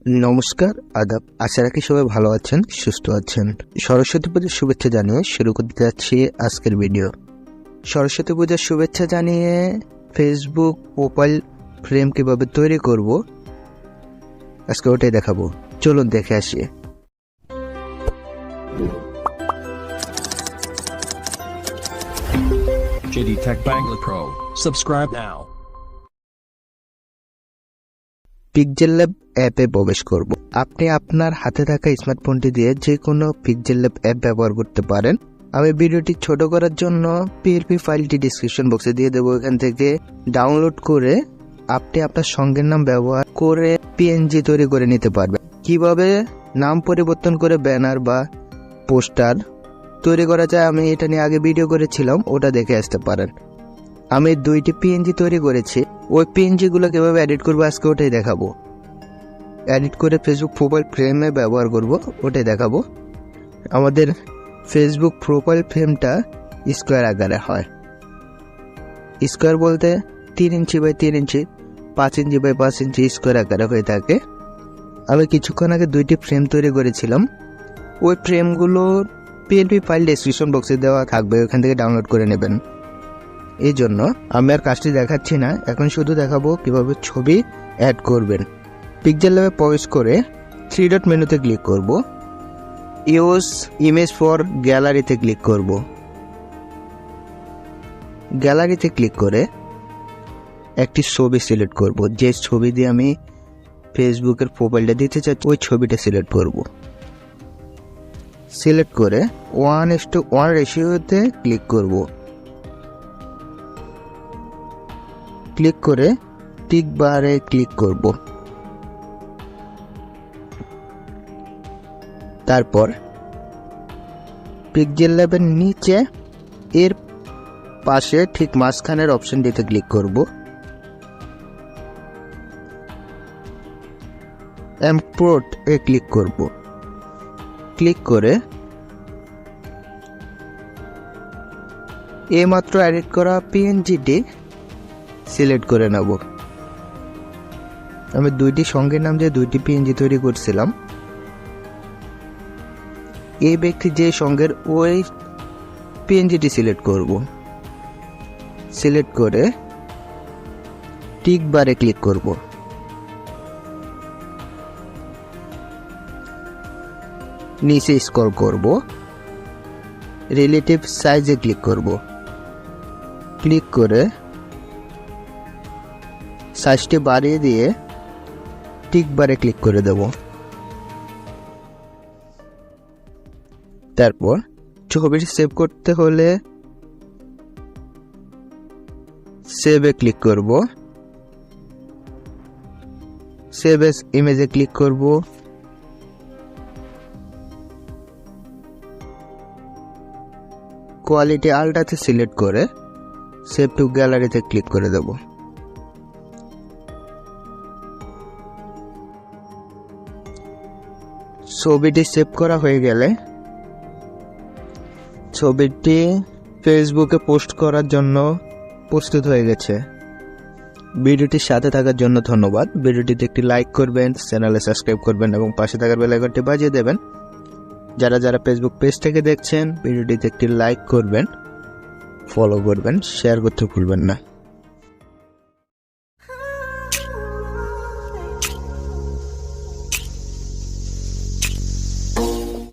নমস্কার, আদাব। আশা রাখি সবাই ভালো আছেন, সুস্থ আছেন। সরস্বতী পূজার শুভেচ্ছা জানিয়ে শুরু করতে যাচ্ছি আজকের ভিডিও। সরস্বতী পূজার শুভেচ্ছা জানিয়ে ফেসবুক প্রোফাইল ফ্রেম কিভাবে তৈরি করব আজকে ওটাই দেখাবো। চলুন দেখে আসি। JD Tech Bangla Pro. Subscribe now. 𝐵𝐡𝐺𝐿ab অ্যাপে প্রবেশ করব। আপনি আপনার হাতে থাকা স্মার্টফোনটি দিয়ে যে কোনো 𝐵𝐡𝐺𝐿ab অ্যাপ ব্যবহার করতে পারেন। আমি ভিডিওটি ছোট করার জন্য পিএলপি ফাইলটি ডেসক্রিপশন বক্সে দিয়ে দেবো। এখান থেকে ডাউনলোড করে আপনি আপনার সঙ্গের নাম ব্যবহার করে পিএনজি তৈরি করে নিতে পারবেন। কিভাবে নাম পরিবর্তন করে ব্যানার বা পোস্টার তৈরি করা যায় আমি এটা নিয়ে আগে ভিডিও করেছিলাম, ওটা দেখে আসতে পারেন। আমি 2টি পিএনজি তৈরি করেছি। ওই পিএনজি গুলো কিভাবে এডিট করবো আজকে ওটাই দেখাবো। এডিট করে ফেসবুক প্রোফাইল ফ্রেমে ব্যবহার করব, ওটাই দেখাবো। আমাদের ফেসবুক প্রোফাইল ফ্রেমটা স্কোয়ার আকারে হয়। স্কোয়ার বলতে 3 inch by 3 inch, 5 inch by 5 inch square আকারে হয়ে থাকে। আমি কিছুক্ষণ আগে 2টি ফ্রেম তৈরি করেছিলাম। ওই ফ্রেমগুলোর পিএলপি ফাইল ডেসক্রিপশন বক্সে দেওয়া থাকবে, ওখান থেকে ডাউনলোড করে নেবেন। এই জন্য আমি আর কাজটি দেখাচ্ছি না, এখন শুধু দেখাবো কিভাবে ছবি অ্যাড করবেন। 𝐵𝐡𝐺𝐿ab প্রবেশ করে 3 ডট মেনুতে ক্লিক করব। ইউজ ইমেজ ফর গ্যালারিতে ক্লিক করব। গ্যালারিতে ক্লিক করে একটি ছবি সিলেক্ট করব। যে ছবি দিয়ে আমি ফেসবুকের প্রোফাইলটা দিতে চাচ্ছি ওই ছবিটা সিলেক্ট করব। সিলেক্ট করে 1:1 রেশিওতে ক্লিক করব। ক্লিক করে টিক বারে ক্লিক করব। তারপর 𝐵𝐡𝐺𝐿ab এর নিচে এর পাশে ঠিক মাঝখানের অপশনটিতে ক্লিক করব। ইম্পোর্ট এ ক্লিক করব। ক্লিক করে এইমাত্র এডিট করা পিএনজিটি সিলেক্ট করে নেব। আমি 2টি সঙ্গের নাম দিয়ে 2টি পিএনজি তৈরি করছিলাম। এই ব্যক্তি যে সঙ্গের ওই পিএনজিটি সিলেক্ট করব। সিলেক্ট করে টিক বারে ক্লিক করব। নিচে স্ক্রল করব, রিলেটিভ সাইজে ক্লিক করব। ক্লিক করে সাইজটি বাড়িয়ে দিয়ে টিক বারে ক্লিক করে দেব। তারপর ছবিটি সেভ করতে হলে সেভে ক্লিক করব। সেভ এস ইমেজে ক্লিক করব। কোয়ালিটি আলট্রাতে সিলেক্ট করে সেভ টু গ্যালারিতে ক্লিক করে দেব। ছবিটি সেভ করা হয়ে গেলে ছবিটি ফেসবুকে পোস্ট করার জন্য প্রস্তুত হয়ে গেছে। ভিডিওটির সাথে থাকার জন্য ধন্যবাদ। ভিডিওটিতে একটি লাইক করবেন, চ্যানেলে সাবস্ক্রাইব করবেন এবং পাশে থাকার বেল আইকনটি বাজিয়ে দেবেন। যারা যারা ফেসবুক পেজ থেকে দেখছেন ভিডিওটিতে একটি লাইক করবেন, ফলো করবেন, শেয়ার করতে ভুলবেন না।